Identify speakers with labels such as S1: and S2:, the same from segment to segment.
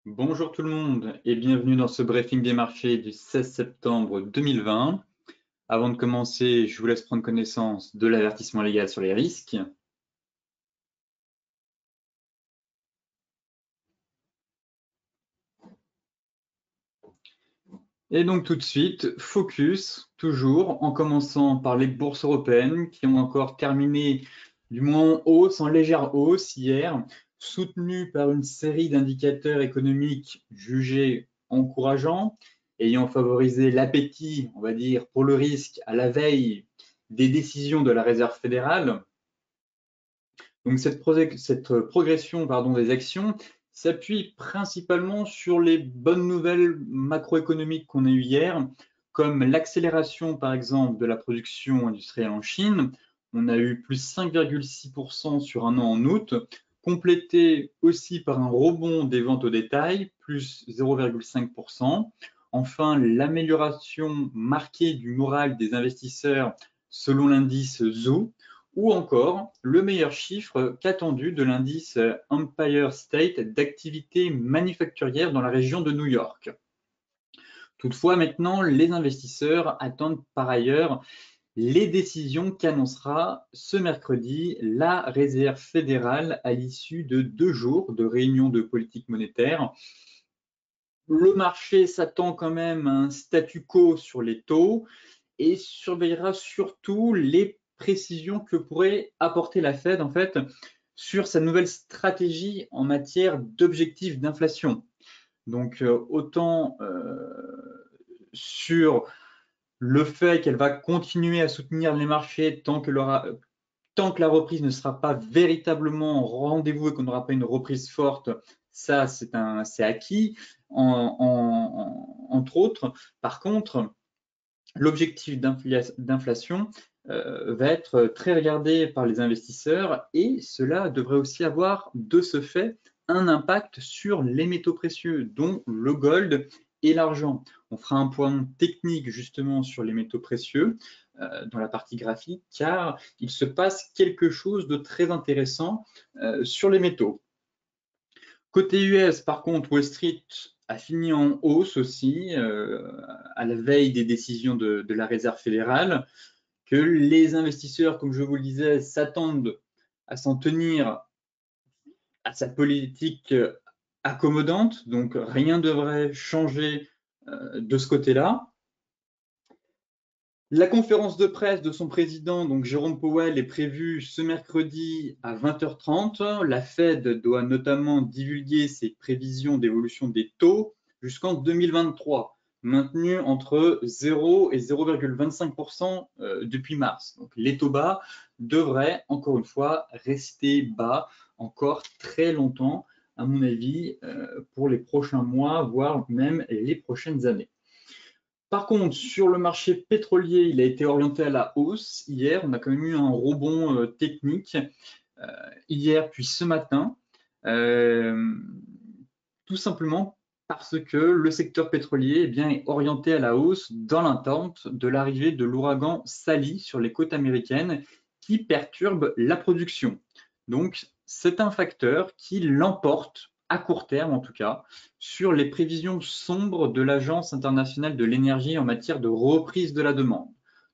S1: Bonjour tout le monde et bienvenue dans ce briefing des marchés du 16 septembre 2020. Avant de commencer, je vous laisse prendre connaissance de l'avertissement légal sur les risques. Et donc tout de suite, focus, toujours, en commençant par les bourses européennes qui ont encore terminé du moins en hausse, en légère hausse hier, soutenues par une série d'indicateurs économiques jugés encourageants, ayant favorisé l'appétit, on va dire, pour le risque à la veille des décisions de la Réserve fédérale. Donc cette progression des actions s'appuie principalement sur les bonnes nouvelles macroéconomiques qu'on a eues hier, comme l'accélération par exemple de la production industrielle en Chine. On a eu plus 5,6% sur un an en août, complété aussi par un rebond des ventes au détail, plus 0,5%. Enfin, l'amélioration marquée du moral des investisseurs selon l'indice ZOO, ou encore le meilleur chiffre qu'attendu de l'indice Empire State d'activité manufacturière dans la région de New York. Toutefois, maintenant, les investisseurs attendent par ailleurs les décisions qu'annoncera ce mercredi la Réserve fédérale à l'issue de 2 jours de réunion de politique monétaire. Le marché s'attend quand même à un statu quo sur les taux et surveillera surtout les précisions que pourrait apporter la Fed en fait sur sa nouvelle stratégie en matière d'objectifs d'inflation. Donc autant sur le fait qu'elle va continuer à soutenir les marchés tant que la reprise ne sera pas véritablement au rendez-vous et qu'on n'aura pas une reprise forte, ça c'est acquis entre autres. Par contre, l'objectif d'inflation va être très regardé par les investisseurs et cela devrait aussi avoir de ce fait un impact sur les métaux précieux, dont le gold et l'argent. On fera un point technique justement sur les métaux précieux dans la partie graphique, car il se passe quelque chose de très intéressant sur les métaux. Côté US, par contre, Wall Street a fini en hausse aussi, à la veille des décisions de la Réserve fédérale, que les investisseurs, comme je vous le disais, s'attendent à s'en tenir à sa politique accommodante, donc rien ne devrait changer de ce côté-là. La conférence de presse de son président, donc Jérôme Powell, est prévue ce mercredi à 20h30. La Fed doit notamment divulguer ses prévisions d'évolution des taux jusqu'en 2023, maintenus entre 0 et 0,25% depuis mars. Donc les taux bas devraient, encore une fois, rester bas encore très longtemps, à mon avis, pour les prochains mois, voire même les prochaines années. Par contre, sur le marché pétrolier, il a été orienté à la hausse. Hier, on a quand même eu un rebond technique hier puis ce matin, tout simplement parce que le secteur pétrolier est orienté à la hausse dans l'attente de l'arrivée de l'ouragan Sally sur les côtes américaines qui perturbe la production. Donc, c'est un facteur qui l'emporte, à court terme en tout cas, sur les prévisions sombres de l'Agence internationale de l'énergie en matière de reprise de la demande.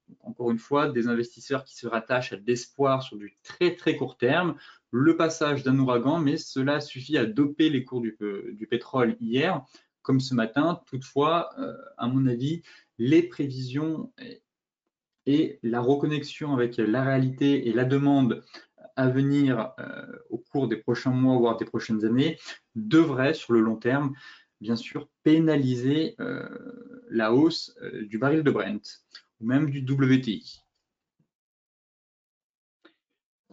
S1: Donc, encore une fois, des investisseurs qui se rattachent à de l'espoir sur du très très court terme, le passage d'un ouragan, mais cela suffit à doper les cours du pétrole hier, comme ce matin. Toutefois, à mon avis, les prévisions et la reconnexion avec la réalité et la demande à venir au cours des prochains mois, voire des prochaines années, devrait, sur le long terme, bien sûr, pénaliser la hausse du baril de Brent ou même du WTI.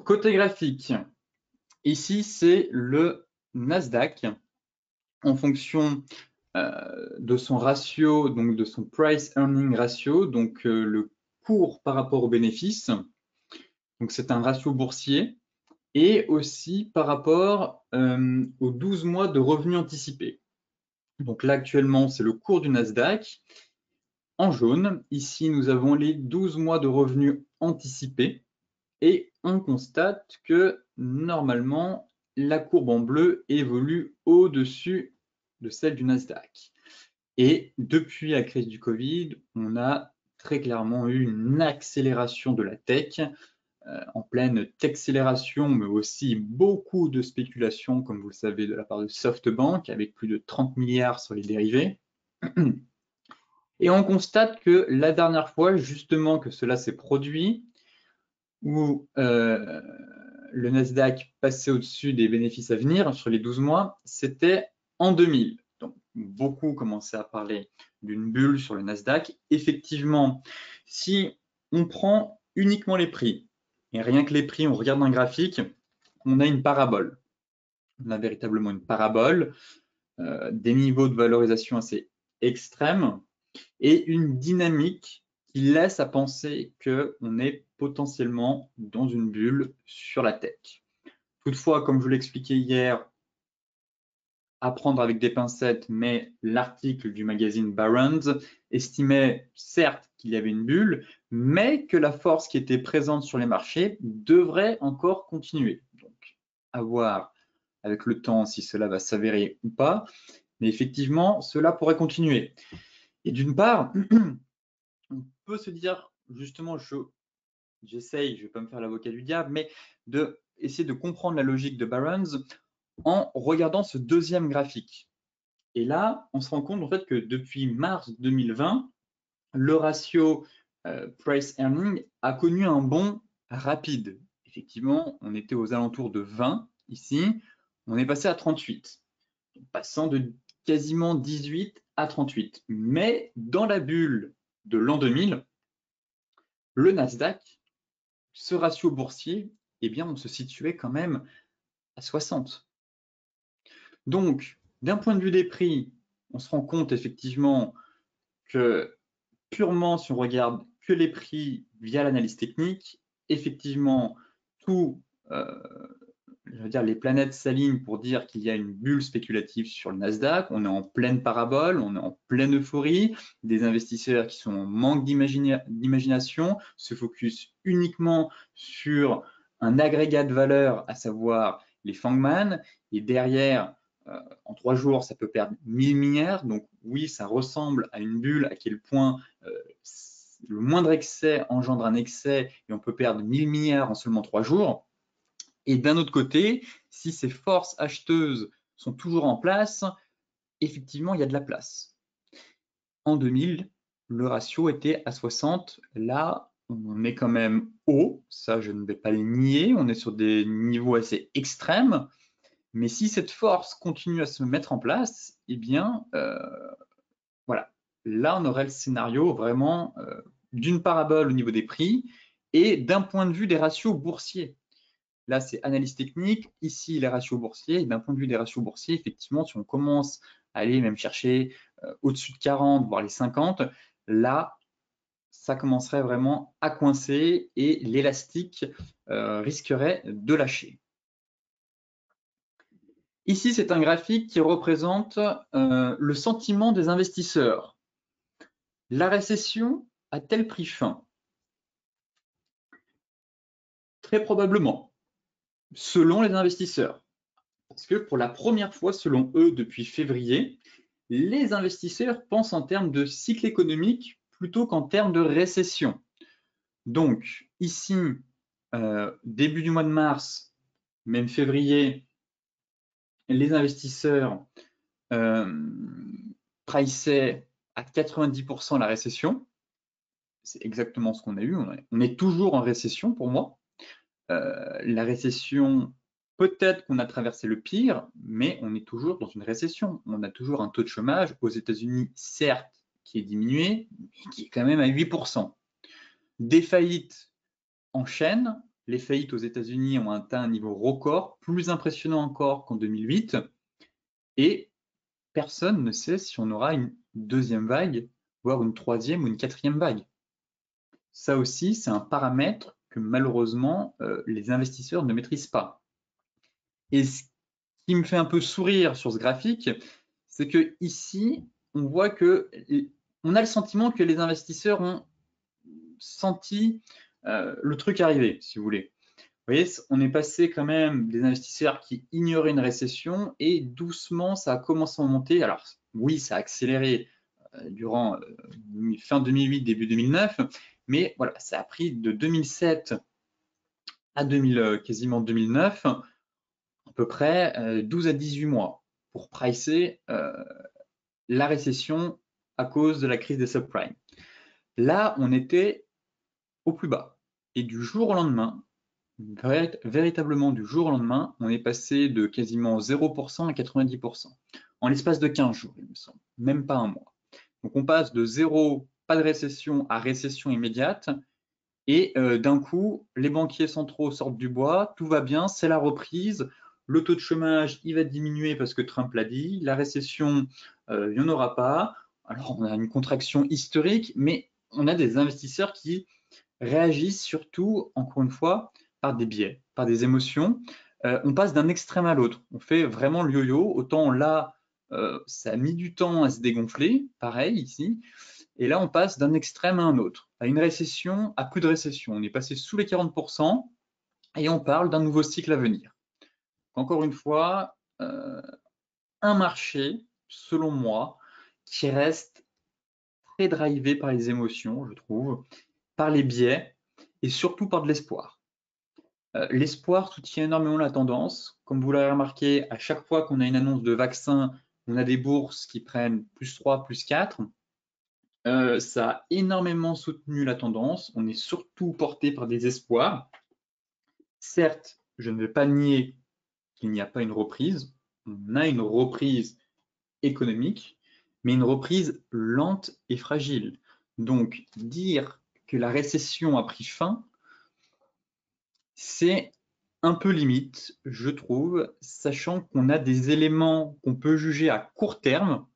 S1: Côté graphique, ici, c'est le Nasdaq en fonction de son ratio, donc de son price earning ratio, donc le cours par rapport au bénéfice. Donc c'est un ratio boursier et aussi par rapport aux 12 mois de revenus anticipés. Donc là, actuellement, c'est le cours du Nasdaq. En jaune, ici, nous avons les 12 mois de revenus anticipés et on constate que normalement, la courbe en bleu évolue au-dessus de celle du Nasdaq. Et depuis la crise du Covid, on a très clairement eu une accélération de la tech, en pleine accélération, mais aussi beaucoup de spéculation, comme vous le savez, de la part de SoftBank, avec plus de 30 milliards sur les dérivés. Et on constate que la dernière fois, justement, que cela s'est produit, où le Nasdaq passait au-dessus des bénéfices à venir sur les 12 mois, c'était en 2000. Donc, beaucoup commençaient à parler d'une bulle sur le Nasdaq. Effectivement, si on prend uniquement les prix, et rien que les prix, on regarde un graphique, on a une parabole. On a véritablement une parabole, des niveaux de valorisation assez extrêmes et une dynamique qui laisse à penser qu'on est potentiellement dans une bulle sur la tech. Toutefois, comme je vous l'expliquais hier, à prendre avec des pincettes, mais l'article du magazine Barron's estimait certes qu'il y avait une bulle, mais que la force qui était présente sur les marchés devrait encore continuer. Donc, à voir avec le temps si cela va s'avérer ou pas, mais effectivement, cela pourrait continuer. Et d'une part, on peut se dire, justement, j'essaye, je ne vais pas me faire l'avocat du diable, mais essayer de comprendre la logique de Barron's en regardant ce deuxième graphique. Et là, on se rend compte en fait que depuis mars 2020, le ratio price earning a connu un bond rapide. Effectivement, on était aux alentours de 20 ici, on est passé à 38, passant de quasiment 18 à 38. Mais dans la bulle de l'an 2000, le Nasdaq, ce ratio boursier, eh bien, on se situait quand même à 60. Donc, d'un point de vue des prix, on se rend compte effectivement que purement si on regarde que les prix via l'analyse technique, effectivement, tout, je veux dire, les planètes s'alignent pour dire qu'il y a une bulle spéculative sur le Nasdaq. On est en pleine parabole, on est en pleine euphorie. Des investisseurs qui sont en manque d'imagination se focus uniquement sur un agrégat de valeur, à savoir les Fangman. Et derrière, en 3 jours, ça peut perdre 1000 milliards. Donc oui, ça ressemble à une bulle, à quel point le moindre excès engendre un excès et on peut perdre 1000 milliards en seulement 3 jours. Et d'un autre côté, si ces forces acheteuses sont toujours en place, effectivement, il y a de la place. En 2000, le ratio était à 60. Là, on est quand même haut, ça je ne vais pas le nier, on est sur des niveaux assez extrêmes. Mais si cette force continue à se mettre en place, eh bien, voilà. Là, on aurait le scénario vraiment d'une parabole au niveau des prix et d'un point de vue des ratios boursiers. Là, c'est analyse technique. Ici, les ratios boursiers. Et d'un point de vue des ratios boursiers, effectivement, si on commence à aller même chercher au-dessus de 40, voire les 50, là, ça commencerait vraiment à coincer et l'élastique risquerait de lâcher. Ici, c'est un graphique qui représente le sentiment des investisseurs. La récession a-t-elle pris fin? Très probablement, selon les investisseurs. Parce que pour la première fois, selon eux, depuis février, les investisseurs pensent en termes de cycle économique plutôt qu'en termes de récession. Donc, ici, début du mois de mars, même février, les investisseurs priceaient à 90% la récession. C'est exactement ce qu'on a eu. On est toujours en récession pour moi. La récession, peut-être qu'on a traversé le pire, mais on est toujours dans une récession. On a toujours un taux de chômage aux États-Unis, certes, qui est diminué, mais qui est quand même à 8%. Des faillites en chaîne. Les faillites aux États-Unis ont atteint un niveau record, plus impressionnant encore qu'en 2008. Et personne ne sait si on aura une deuxième vague, voire une troisième ou une quatrième vague. Ça aussi, c'est un paramètre que malheureusement, les investisseurs ne maîtrisent pas. Et ce qui me fait un peu sourire sur ce graphique, c'est que ici, on voit que on a le sentiment que les investisseurs ont senti le truc arriver, si vous voulez. Vous voyez, on est passé quand même des investisseurs qui ignoraient une récession et doucement, ça a commencé à monter. Alors oui, ça a accéléré durant fin 2008, début 2009, mais voilà, ça a pris de 2007 à quasiment 2009, à peu près 12 à 18 mois pour pricer la récession à cause de la crise des subprimes. Là, on était au plus bas. Et du jour au lendemain, véritablement du jour au lendemain, on est passé de quasiment 0% à 90%, en l'espace de 15 jours, il me semble, même pas un mois. Donc on passe de zéro, pas de récession, à récession immédiate, et d'un coup, les banquiers centraux sortent du bois, tout va bien, c'est la reprise, le taux de chômage, il va diminuer parce que Trump l'a dit, la récession, il n'y en aura pas. Alors on a une contraction historique, mais on a des investisseurs qui réagissent surtout, encore une fois, par des biais, par des émotions. On passe d'un extrême à l'autre. On fait vraiment le yo-yo. Autant là, ça a mis du temps à se dégonfler, pareil ici. Et là, on passe d'un extrême à un autre, à une récession, à plus de récession. On est passé sous les 40% et on parle d'un nouveau cycle à venir. Encore une fois, un marché, selon moi, qui reste très drivé par les émotions, je trouve, par les biais et surtout par de l'espoir. L'espoir soutient énormément la tendance. Comme vous l'avez remarqué, à chaque fois qu'on a une annonce de vaccin, on a des bourses qui prennent plus 3, plus 4. Ça a énormément soutenu la tendance. On est surtout porté par des espoirs. Certes, je ne vais pas nier qu'il n'y a pas une reprise. On a une reprise économique, mais une reprise lente et fragile. Donc, dire que la récession a pris fin, c'est un peu limite, je trouve, sachant qu'on a des éléments qu'on peut juger à court terme,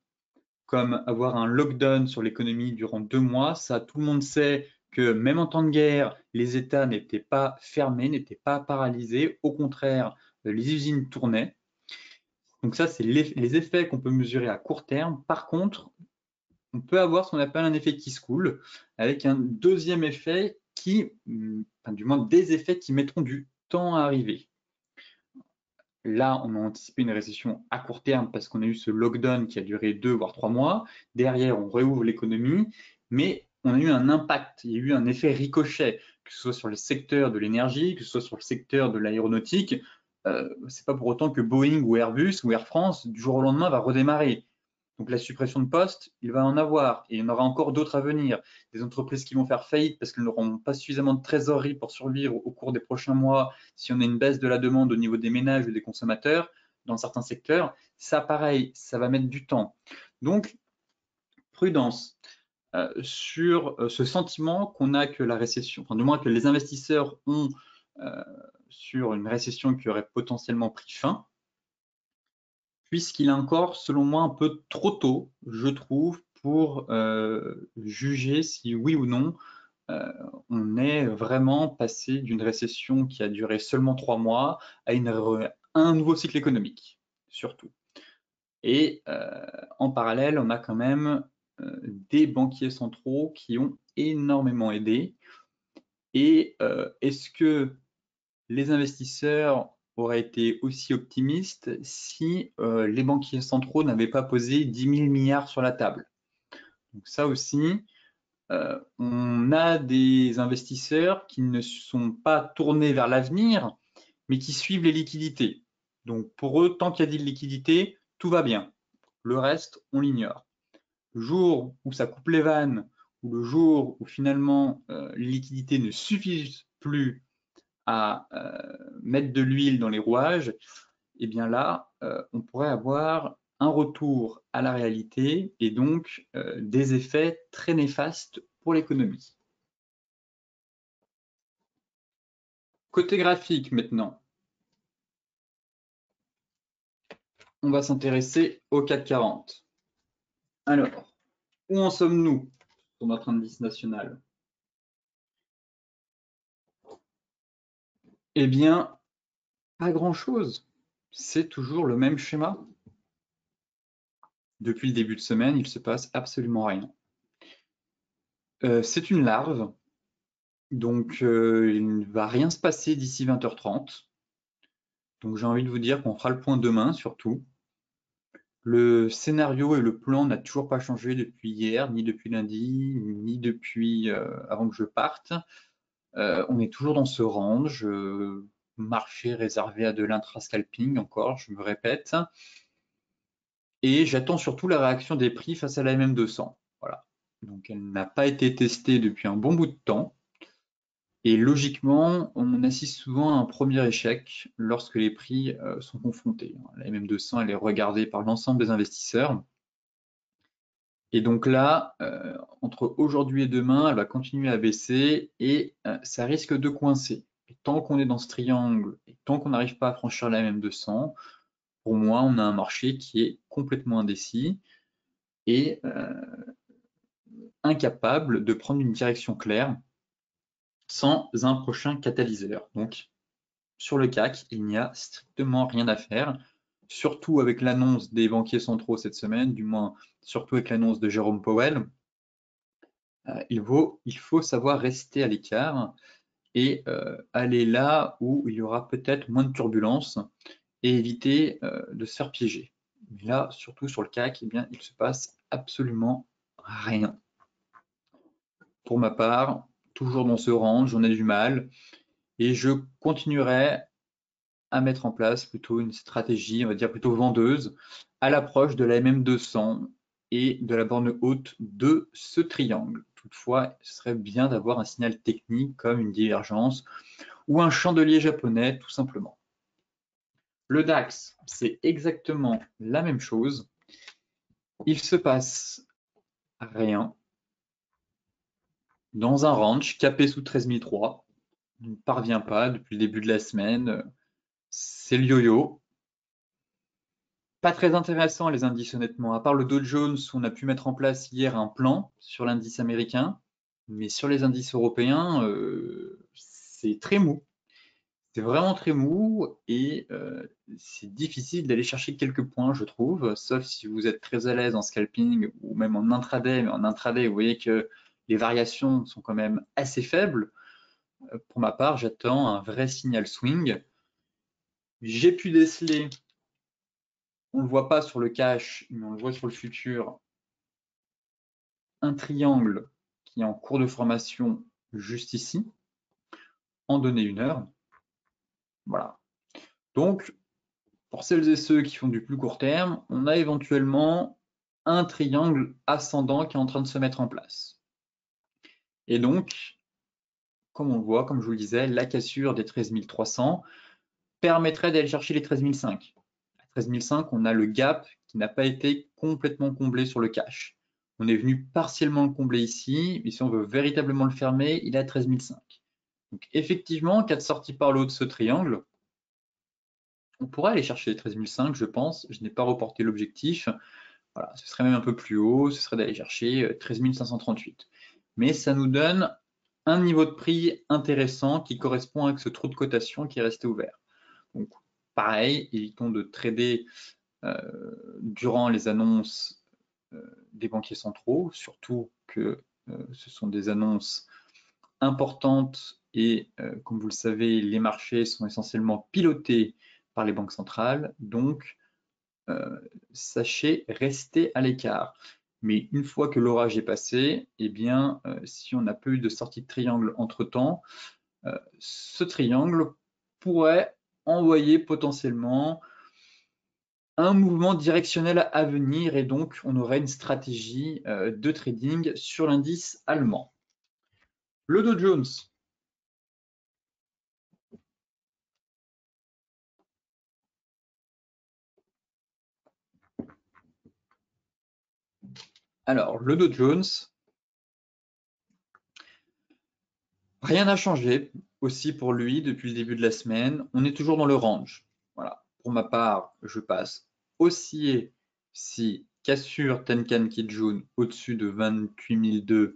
S1: comme avoir un lockdown sur l'économie durant 2 mois. Ça, tout le monde sait que même en temps de guerre, les États n'étaient pas fermés, n'étaient pas paralysés. Au contraire, les usines tournaient. Donc ça, c'est les effets qu'on peut mesurer à court terme. Par contre, on peut avoir ce qu'on appelle un effet qui se coule, avec un deuxième effet qui, enfin, du moins des effets qui mettront du temps à arriver. Là, on a anticipé une récession à court terme parce qu'on a eu ce lockdown qui a duré 2 voire 3 mois. Derrière, on réouvre l'économie, mais on a eu un impact, il y a eu un effet ricochet, que ce soit sur le secteur de l'énergie, que ce soit sur le secteur de l'aéronautique. C'est pas pour autant que Boeing ou Airbus ou Air France, du jour au lendemain, va redémarrer. Donc la suppression de postes, il va en avoir et il y en aura encore d'autres à venir. Des entreprises qui vont faire faillite parce qu'elles n'auront pas suffisamment de trésorerie pour survivre au cours des prochains mois si on a une baisse de la demande au niveau des ménages ou des consommateurs dans certains secteurs. Ça, pareil, ça va mettre du temps. Donc, prudence sur ce sentiment qu'on a que la récession, enfin du moins que les investisseurs ont sur une récession qui aurait potentiellement pris fin, puisqu'il est encore, selon moi, un peu trop tôt, je trouve, pour juger si oui ou non on est vraiment passé d'une récession qui a duré seulement 3 mois à un nouveau cycle économique, surtout. Et en parallèle, on a quand même des banquiers centraux qui ont énormément aidé. Et est-ce que les investisseurs auraient été aussi optimistes si les banquiers centraux n'avaient pas posé 10 000 milliards sur la table? Donc ça aussi, on a des investisseurs qui ne sont pas tournés vers l'avenir, mais qui suivent les liquidités. Donc pour eux, tant qu'il y a des liquidités, tout va bien. Le reste, on l'ignore. Le jour où ça coupe les vannes, ou le jour où finalement les liquidités ne suffisent plus à mettre de l'huile dans les rouages, et bien là, on pourrait avoir un retour à la réalité et donc des effets très néfastes pour l'économie. Côté graphique maintenant, on va s'intéresser au CAC 40. Alors, où en sommes-nous sur notre indice national? Eh bien, pas grand-chose. C'est toujours le même schéma. Depuis le début de semaine, il se passe absolument rien. C'est une larve. Donc, il ne va rien se passer d'ici 20h30. Donc, j'ai envie de vous dire qu'on fera le point demain, surtout. Le scénario et le plan n'a toujours pas changé depuis hier, ni depuis lundi, ni depuis avant que je parte. On est toujours dans ce range, marché réservé à de l'intra-scalping encore, je me répète. Et j'attends surtout la réaction des prix face à la MM200. Voilà. Donc elle n'a pas été testée depuis un bon bout de temps. Et logiquement, on assiste souvent à un premier échec lorsque les prix sont confrontés. La MM200, elle est regardée par l'ensemble des investisseurs. Et donc là, entre aujourd'hui et demain, elle va continuer à baisser et ça risque de coincer. Et tant qu'on est dans ce triangle et tant qu'on n'arrive pas à franchir la MM200, pour moi, on a un marché qui est complètement indécis et incapable de prendre une direction claire sans un prochain catalyseur. Donc, sur le CAC, il n'y a strictement rien à faire, surtout avec l'annonce des banquiers centraux cette semaine, du moins surtout avec l'annonce de Jérôme Powell. Il faut savoir rester à l'écart et aller là où il y aura peut-être moins de turbulences et éviter de se faire piéger. Mais là, surtout sur le CAC, eh bien, il se passe absolument rien. Pour ma part, toujours dans ce range, j'en ai du mal et je continuerai à mettre en place plutôt une stratégie, on va dire plutôt vendeuse, à l'approche de la MM200 et de la borne haute de ce triangle. Toutefois, ce serait bien d'avoir un signal technique comme une divergence ou un chandelier japonais, tout simplement. Le DAX, c'est exactement la même chose. Il se passe rien dans un range capé sous 13 300. On ne parvient pas depuis le début de la semaine. C'est le yo-yo. Pas très intéressant les indices honnêtement, à part le Dow Jones où on a pu mettre en place hier un plan sur l'indice américain, mais sur les indices européens, c'est très mou. C'est vraiment très mou et c'est difficile d'aller chercher quelques points, je trouve, sauf si vous êtes très à l'aise en scalping ou même en intraday. Mais en intraday, vous voyez que les variations sont quand même assez faibles. Pour ma part, j'attends un vrai signal swing. J'ai pu déceler, on ne le voit pas sur le cash, mais on le voit sur le futur, un triangle qui est en cours de formation juste ici, en données 1 heure. Voilà. Donc, pour celles et ceux qui font du plus court terme, on a éventuellement un triangle ascendant qui est en train de se mettre en place. Et donc, comme on le voit, comme je vous le disais, la cassure des 13 300 permettrait d'aller chercher les 13 500. À 13 500, on a le gap qui n'a pas été complètement comblé sur le cash. On est venu partiellement le combler ici, mais si on veut véritablement le fermer, il est à 13 500. Donc effectivement, en cas de sortie par le haut de ce triangle, on pourrait aller chercher les 13 500, je pense. Je n'ai pas reporté l'objectif. Voilà, ce serait même un peu plus haut, ce serait d'aller chercher 13 538. Mais ça nous donne un niveau de prix intéressant qui correspond avec ce trou de cotation qui est resté ouvert. Donc pareil, évitons de trader durant les annonces des banquiers centraux, surtout que ce sont des annonces importantes et comme vous le savez, les marchés sont essentiellement pilotés par les banques centrales, donc sachez rester à l'écart. Mais une fois que l'orage est passé, eh bien, si on n'a pas eu de sortie de triangle entre-temps, ce triangle pourrait envoyer potentiellement un mouvement directionnel à venir et donc on aurait une stratégie de trading sur l'indice allemand. Le Dow Jones. Alors, le Dow Jones, rien n'a changé aussi pour lui depuis le début de la semaine. On est toujours dans le range. Voilà. Pour ma part, je passe haussier si cassure Tenkan Kijun au-dessus de 28 200,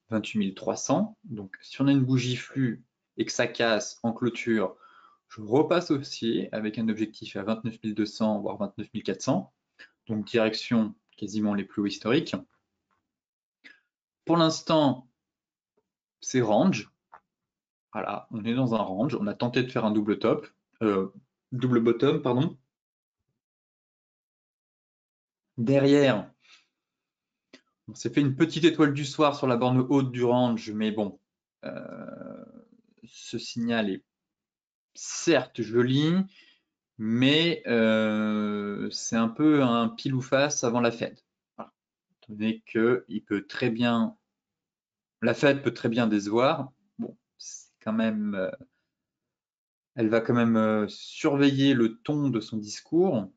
S1: 28 300. Donc, si on a une bougie flux et que ça casse en clôture, je repasse haussier avec un objectif à 29 200, voire 29 400. Donc, direction quasiment les plus hauts historiques. Pour l'instant, c'est range. Voilà, on est dans un range, on a tenté de faire un double top, double bottom, pardon. Derrière, on s'est fait une petite étoile du soir sur la borne haute du range, mais bon, ce signal est certes joli, mais c'est un peu un pile ou face avant la Fed. Voilà. Étant donné que la Fed peut très bien décevoir. Bon, c'est quand même, elle va quand même surveiller le ton de son discours,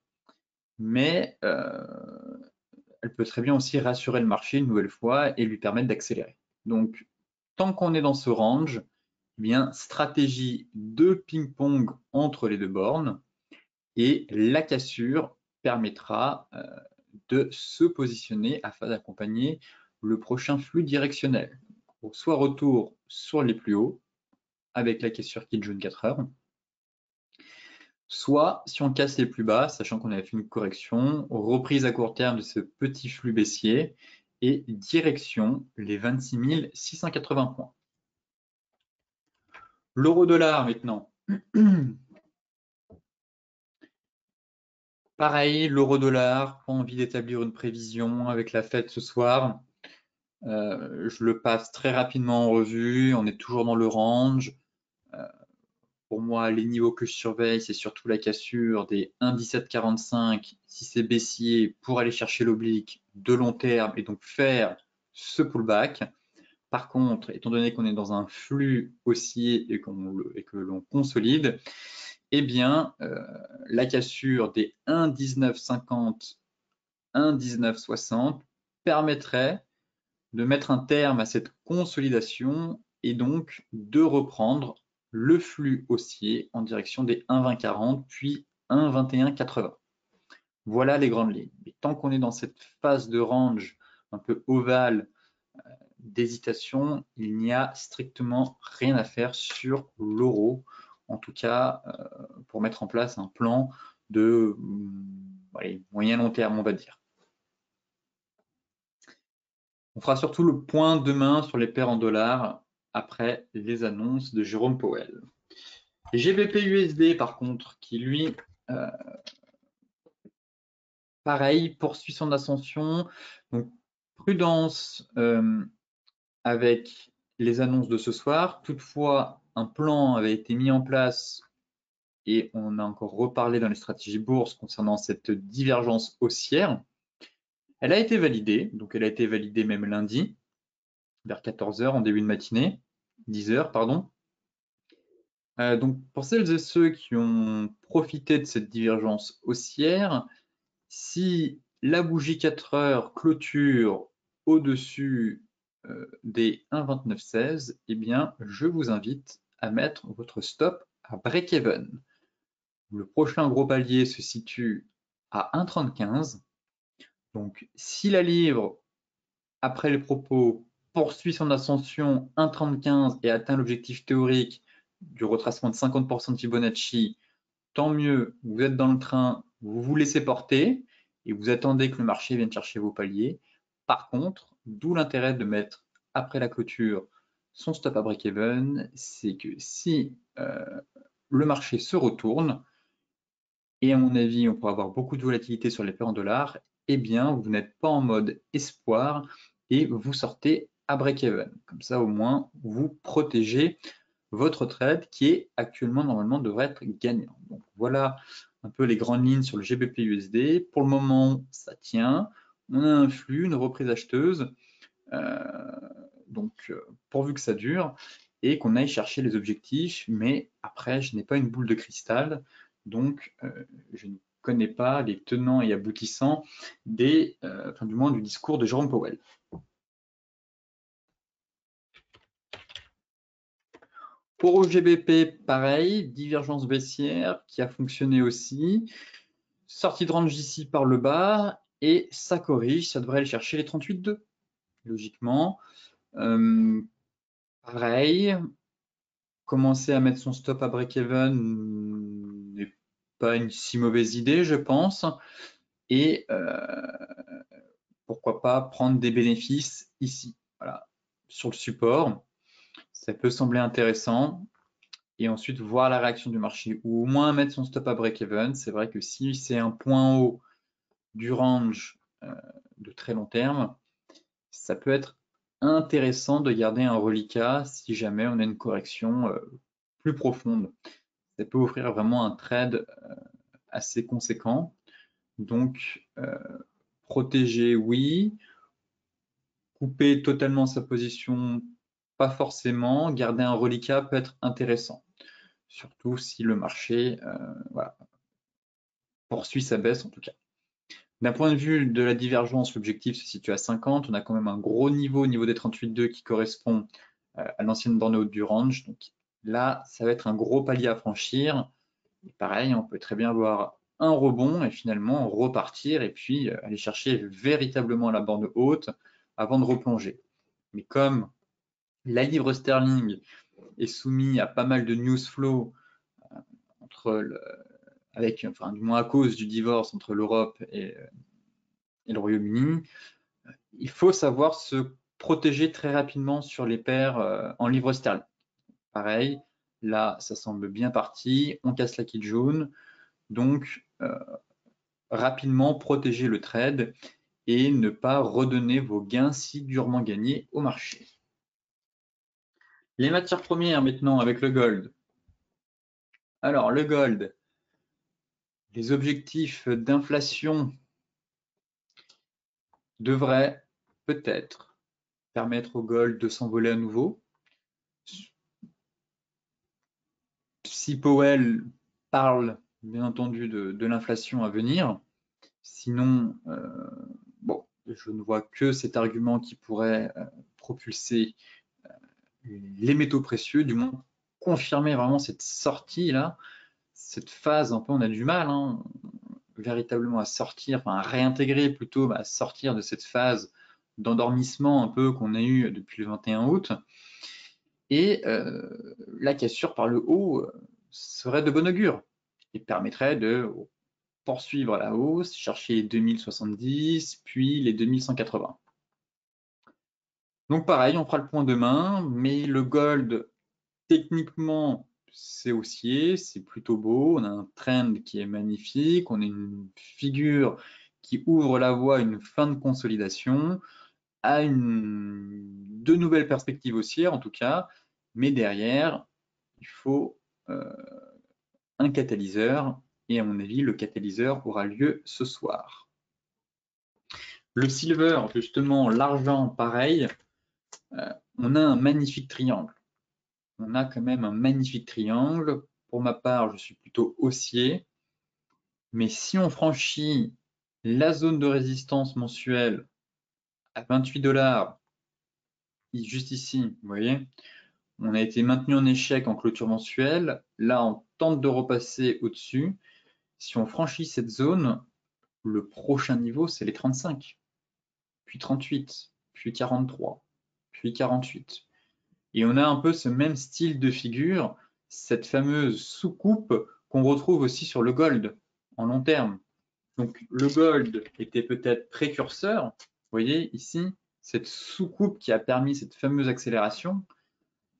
S1: mais elle peut très bien aussi rassurer le marché une nouvelle fois et lui permettre d'accélérer. Donc, tant qu'on est dans ce range, eh bien, stratégie de ping-pong entre les deux bornes et la cassure permettra de se positionner afin d'accompagner le prochain flux directionnel. Donc, soit retour sur les plus hauts avec la cassure qui jaune 4 heures, soit si on casse les plus bas, sachant qu'on avait fait une correction, reprise à court terme de ce petit flux baissier et direction les 26 680 points. L'euro-dollar maintenant. Pareil, l'euro-dollar, pas envie d'établir une prévision avec la Fed ce soir. Je le passe très rapidement en revue, on est toujours dans le range. Pour moi, les niveaux que je surveille, c'est surtout la cassure des 1,1745 si c'est baissier pour aller chercher l'oblique de long terme et donc faire ce pullback. Par contre, étant donné qu'on est dans un flux haussier et que l'on consolide, eh bien, la cassure des 1,1950, 1,1960 permettrait de mettre un terme à cette consolidation et donc de reprendre le flux haussier en direction des 1,2040 puis 1,2180. Voilà les grandes lignes. Et tant qu'on est dans cette phase de range un peu ovale d'hésitation, il n'y a strictement rien à faire sur l'euro, en tout cas pour mettre en place un plan de moyen long terme, on va dire. On fera surtout le point demain sur les paires en dollars après les annonces de Jérôme Powell. Et GBP-USD par contre, qui lui, pareil, poursuit son ascension. Donc prudence avec les annonces de ce soir. Toutefois, un plan avait été mis en place et on a encore reparlé dans les stratégies bourse concernant cette divergence haussière. Elle a été validée, donc elle a été validée même lundi, vers 14 h en début de matinée, 10 h, pardon. Donc pour celles et ceux qui ont profité de cette divergence haussière, si la bougie 4 heures clôture au-dessus des 1,2916, eh bien je vous invite à mettre votre stop à break-even. Le prochain gros palier se situe à 1,35. Donc si la livre, après les propos, poursuit son ascension 1,35 et atteint l'objectif théorique du retracement de 50% de Fibonacci, tant mieux, vous êtes dans le train, vous vous laissez porter et vous attendez que le marché vienne chercher vos paliers. Par contre, d'où l'intérêt de mettre après la clôture son stop à break-even, c'est que si le marché se retourne, et à mon avis, on pourra avoir beaucoup de volatilité sur les paires en dollars, eh bien, vous n'êtes pas en mode espoir et vous sortez à break-even. Comme ça, au moins, vous protégez votre trade qui est actuellement, normalement, devrait être gagnant. Donc, voilà un peu les grandes lignes sur le GBP-USD. Pour le moment, ça tient. On a un flux, une reprise acheteuse. Donc, pourvu que ça dure et qu'on aille chercher les objectifs. Mais après, je n'ai pas une boule de cristal. Donc, je ne connais pas les tenants et aboutissants du moins du discours de Jérôme Powell. Pour OGBP, pareil, divergence baissière qui a fonctionné aussi. Sortie de range ici par le bas et ça corrige, ça devrait aller chercher les 38,2 logiquement. Pareil, commencer à mettre son stop à break-even n'est pas une si mauvaise idée, je pense. Et pourquoi pas prendre des bénéfices ici, voilà, sur le support. Ça peut sembler intéressant et ensuite voir la réaction du marché ou au moins mettre son stop à break-even. C'est vrai que si c'est un point haut du range de très long terme, ça peut être intéressant de garder un reliquat si jamais on a une correction plus profonde. Ça peut offrir vraiment un trade assez conséquent. Donc, protéger, oui. Couper totalement sa position, pas forcément. Garder un reliquat peut être intéressant, surtout si le marché voilà, poursuit sa baisse en tout cas. D'un point de vue de la divergence, l'objectif se situe à 50. On a quand même un gros niveau, au niveau des 38,2 qui correspond à l'ancienne borne haute du range. Donc là, ça va être un gros palier à franchir. Et pareil, on peut très bien avoir un rebond et finalement repartir et puis aller chercher véritablement la borne haute avant de replonger. Mais comme la livre sterling est soumise à pas mal de news flow du moins à cause du divorce entre l'Europe et le Royaume-Uni, il faut savoir se protéger très rapidement sur les paires en livre sterling. Pareil, là, ça semble bien parti, on casse la quille jaune, donc rapidement protéger le trade et ne pas redonner vos gains si durement gagnés au marché. Les matières premières maintenant avec le gold. Alors le gold, les objectifs d'inflation devraient peut-être permettre au gold de s'envoler à nouveau. Si Powell parle bien entendu de l'inflation à venir, sinon, bon, je ne vois que cet argument qui pourrait propulser les métaux précieux, du moins confirmer vraiment cette sortie-là, cette phase un peu, on a du mal véritablement à sortir, enfin à réintégrer plutôt, à sortir de cette phase d'endormissement un peu qu'on a eu depuis le 21 août. Et la cassure par le haut serait de bon augure et permettrait de poursuivre la hausse, chercher les 2070, puis les 2180. Donc pareil, on fera le point demain, mais le gold, techniquement, c'est haussier, c'est plutôt beau, on a un trend qui est magnifique, on a une figure qui ouvre la voie à une fin de consolidation, à de nouvelles perspectives haussières en tout cas, mais derrière, il faut un catalyseur, et à mon avis, le catalyseur aura lieu ce soir. Le silver, justement, l'argent, pareil, on a un magnifique triangle. On a quand même un magnifique triangle. Pour ma part, je suis plutôt haussier. Mais si on franchit la zone de résistance mensuelle à 28 $, juste ici, vous voyez, on a été maintenu en échec en clôture mensuelle. Là, on tente de repasser au-dessus. Si on franchit cette zone, le prochain niveau, c'est les 35, puis 38, puis 43, puis 48. Et on a un peu ce même style de figure, cette fameuse sous-coupe qu'on retrouve aussi sur le gold en long terme. Donc le gold était peut-être précurseur, vous voyez ici, cette sous-coupe qui a permis cette fameuse accélération.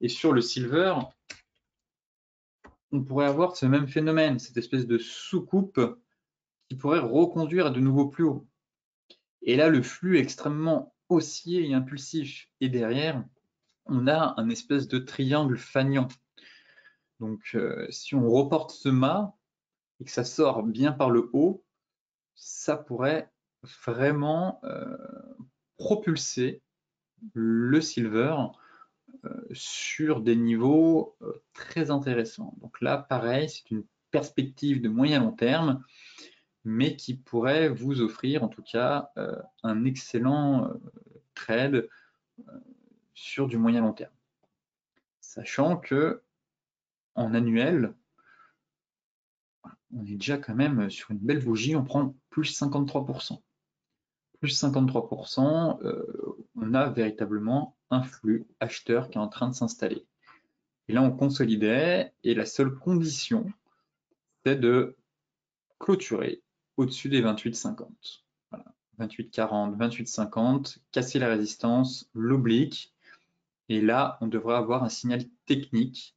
S1: Et sur le silver, on pourrait avoir ce même phénomène, cette espèce de sous-coupe qui pourrait reconduire à de nouveaux plus hauts. Et là, le flux est extrêmement haussier et impulsif. Et derrière, on a un espèce de triangle fagnant. Donc, si on reporte ce mât et que ça sort bien par le haut, ça pourrait vraiment propulser le silver sur des niveaux très intéressants. Donc là, pareil, c'est une perspective de moyen long terme, mais qui pourrait vous offrir en tout cas un excellent trade sur du moyen long terme. Sachant que en annuel, on est déjà quand même sur une belle bougie, on prend plus 53%. Plus 53%, on a véritablement un flux acheteur qui est en train de s'installer. Et là, on consolidait, et la seule condition, c'est de clôturer au-dessus des 28,50. Voilà. 28,40, 28,50, casser la résistance, l'oblique, Et là, on devrait avoir un signal technique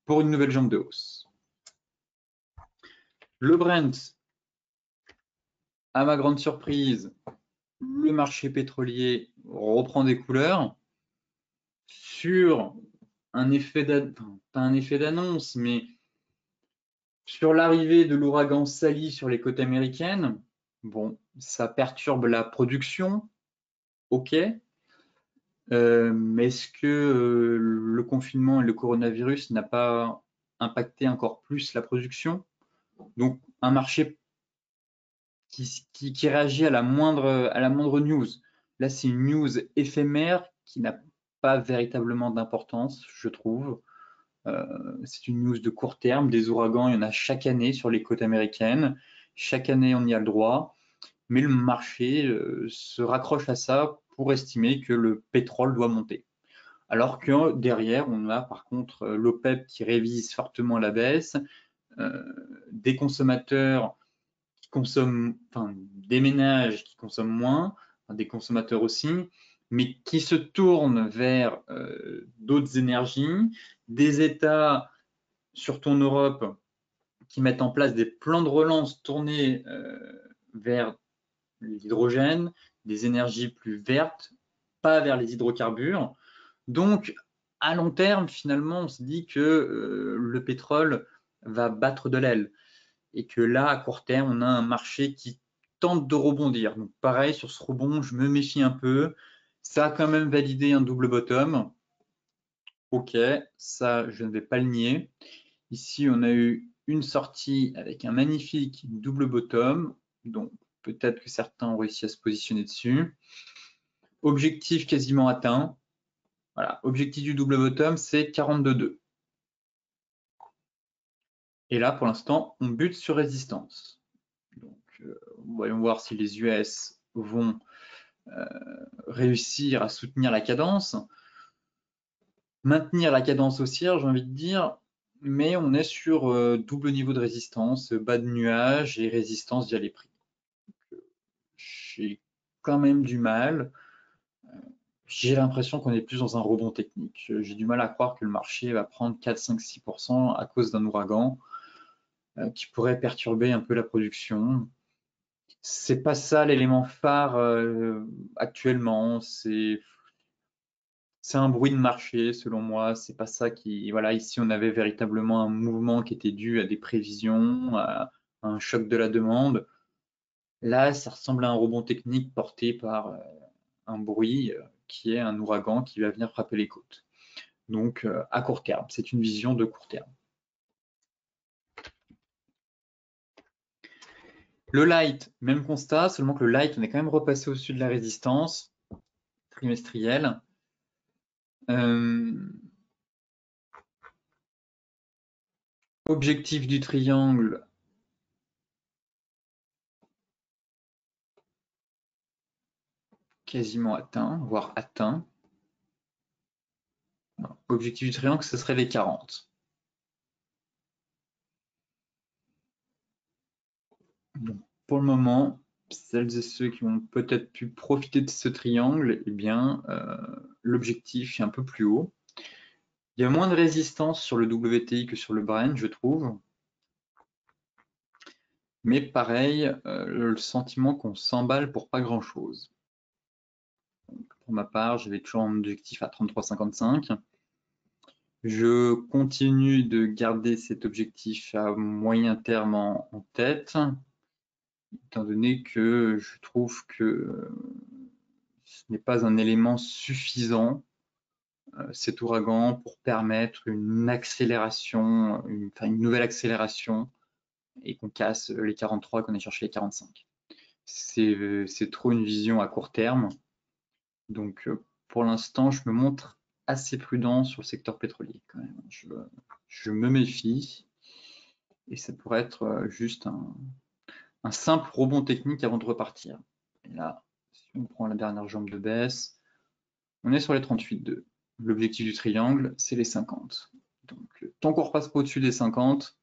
S1: pour une nouvelle jambe de hausse. Le Brent, à ma grande surprise, le marché pétrolier reprend des couleurs sur un effet pas un effet d'annonce, mais sur l'arrivée de l'ouragan Sally sur les côtes américaines. Bon, ça perturbe la production, ok. Mais est-ce que le confinement et le coronavirus n'a pas impacté encore plus la production? Donc, un marché qui réagit à la moindre news. Là, c'est une news éphémère qui n'a pas véritablement d'importance, je trouve. C'est une news de court terme. Des ouragans, il y en a chaque année sur les côtes américaines. Chaque année, on y a le droit. Mais le marché se raccroche à ça pour estimer que le pétrole doit monter. Alors que derrière, on a par contre l'OPEP qui révise fortement la baisse, des consommateurs qui consomment, enfin des ménages qui consomment moins, des consommateurs aussi, mais qui se tournent vers d'autres énergies, des États, surtout en Europe, qui mettent en place des plans de relance tournés vers l'hydrogène, des énergies plus vertes, pas vers les hydrocarbures. Donc, à long terme, finalement, on se dit que le pétrole va battre de l'aile et que là, à court terme, on a un marché qui tente de rebondir. Donc, pareil, sur ce rebond, je me méfie un peu. Ça a quand même validé un double bottom. Ok, ça, je ne vais pas le nier. Ici, on a eu une sortie avec un magnifique double bottom. Donc, peut-être que certains ont réussi à se positionner dessus. Objectif quasiment atteint. Voilà, objectif du double bottom, c'est 42,2. Et là, pour l'instant, on bute sur résistance. Donc, voyons voir si les US vont réussir à soutenir la cadence. Maintenir la cadence haussière, j'ai envie de dire, mais on est sur double niveau de résistance, bas de nuage et résistance via les prix. J'ai quand même du mal. J'ai l'impression qu'on est plus dans un rebond technique. J'ai du mal à croire que le marché va prendre 4, 5, 6% à cause d'un ouragan qui pourrait perturber un peu la production. C'est pas ça l'élément phare actuellement. C'est un bruit de marché selon moi. C'est pas ça qui. Voilà, ici on avait véritablement un mouvement qui était dû à des prévisions, à un choc de la demande. Là, ça ressemble à un rebond technique porté par un bruit qui est un ouragan qui va venir frapper les côtes. Donc à court terme, c'est une vision de court terme. Le light, même constat, seulement que le light, on est quand même repassé au-dessus de la résistance trimestrielle. Objectif du triangle, quasiment atteint, voire atteint. Non, objectif du triangle, ce serait les 40. Bon, pour le moment, celles et ceux qui ont peut-être pu profiter de ce triangle, eh bien, l'objectif est un peu plus haut. Il y a moins de résistance sur le WTI que sur le Brent, je trouve. Mais pareil, le sentiment qu'on s'emballe pour pas grand-chose. Pour ma part, j'avais toujours un objectif à 33,55. Je continue de garder cet objectif à moyen terme en tête, étant donné que je trouve que ce n'est pas un élément suffisant, cet ouragan, pour permettre une accélération, une nouvelle accélération, et qu'on casse les 43, qu'on ait cherché les 45. C'est trop une vision à court terme. Donc, pour l'instant, je me montre assez prudent sur le secteur pétrolier quand même. Je me méfie et ça pourrait être juste un simple rebond technique avant de repartir. Et là, si on prend la dernière jambe de baisse, on est sur les 38,2. L'objectif du triangle, c'est les 50. Donc, tant qu'on ne repasse pas au-dessus des 50,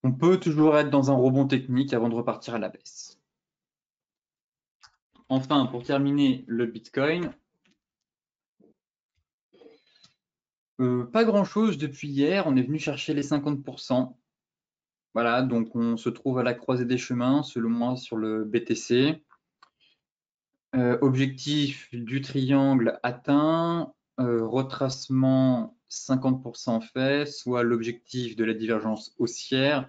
S1: on peut toujours être dans un rebond technique avant de repartir à la baisse. Enfin, pour terminer le Bitcoin, Pas grand-chose depuis hier, on est venu chercher les 50%. Voilà, donc on se trouve à la croisée des chemins, selon moi, sur le BTC. Objectif du triangle atteint, retracement 50% fait, soit l'objectif de la divergence haussière.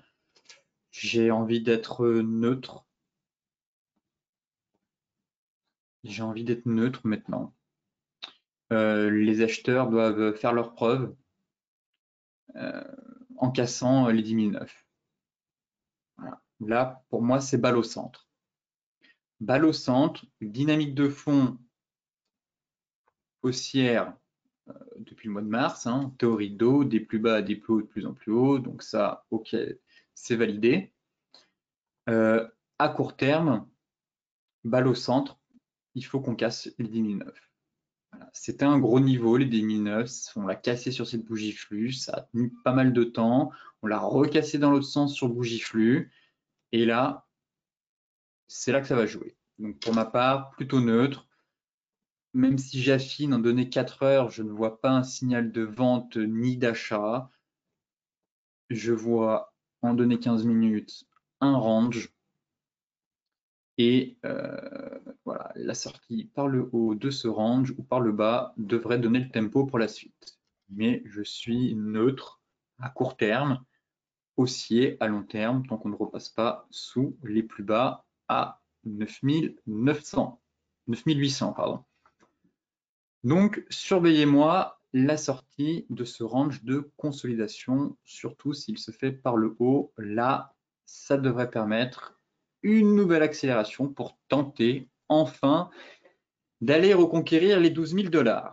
S1: J'ai envie d'être neutre. J'ai envie d'être neutre maintenant. Les acheteurs doivent faire leurs preuves en cassant les 10 009. Voilà. Là, pour moi, c'est balle au centre. Balle au centre, dynamique de fond haussière depuis le mois de mars, hein, théorie d'eau, des plus bas à des plus hauts de plus en plus haut, donc ça, ok, c'est validé. À court terme, balle au centre, il faut qu'on casse les 10 009. Voilà. C'était un gros niveau, les 10 009, on l'a cassé sur cette bougie flux, ça a tenu pas mal de temps, on l'a recassé dans l'autre sens sur bougie flux, et là, c'est là que ça va jouer. Donc pour ma part, plutôt neutre. Même si j'affine en données 4 heures, je ne vois pas un signal de vente ni d'achat. Je vois en données 15 minutes un range. Et voilà, la sortie par le haut de ce range ou par le bas devrait donner le tempo pour la suite. Mais je suis neutre à court terme, haussier à long terme, tant qu'on ne repasse pas sous les plus bas à 9900, 9800, pardon. Donc, surveillez-moi la sortie de ce range de consolidation, surtout s'il se fait par le haut. Là, ça devrait permettre une nouvelle accélération pour tenter enfin d'aller reconquérir les 12 000 $.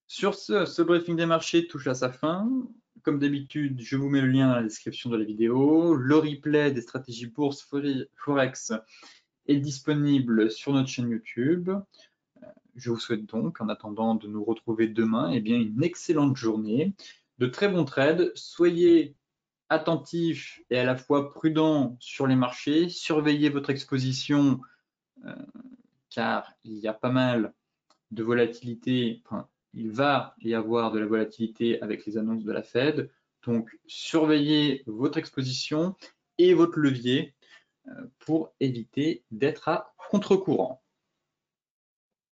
S1: Sur ce briefing des marchés touche à sa fin. Comme d'habitude, je vous mets le lien dans la description de la vidéo. Le replay des stratégies bourse Forex est disponible sur notre chaîne YouTube. Je vous souhaite donc, en attendant de nous retrouver demain, eh bien, une excellente journée, de très bons trades. Soyez attentifs et à la fois prudents sur les marchés. Surveillez votre exposition car il y a pas mal de volatilité. Enfin, il va y avoir de la volatilité avec les annonces de la Fed. Donc, surveillez votre exposition et votre levier pour éviter d'être à contre-courant.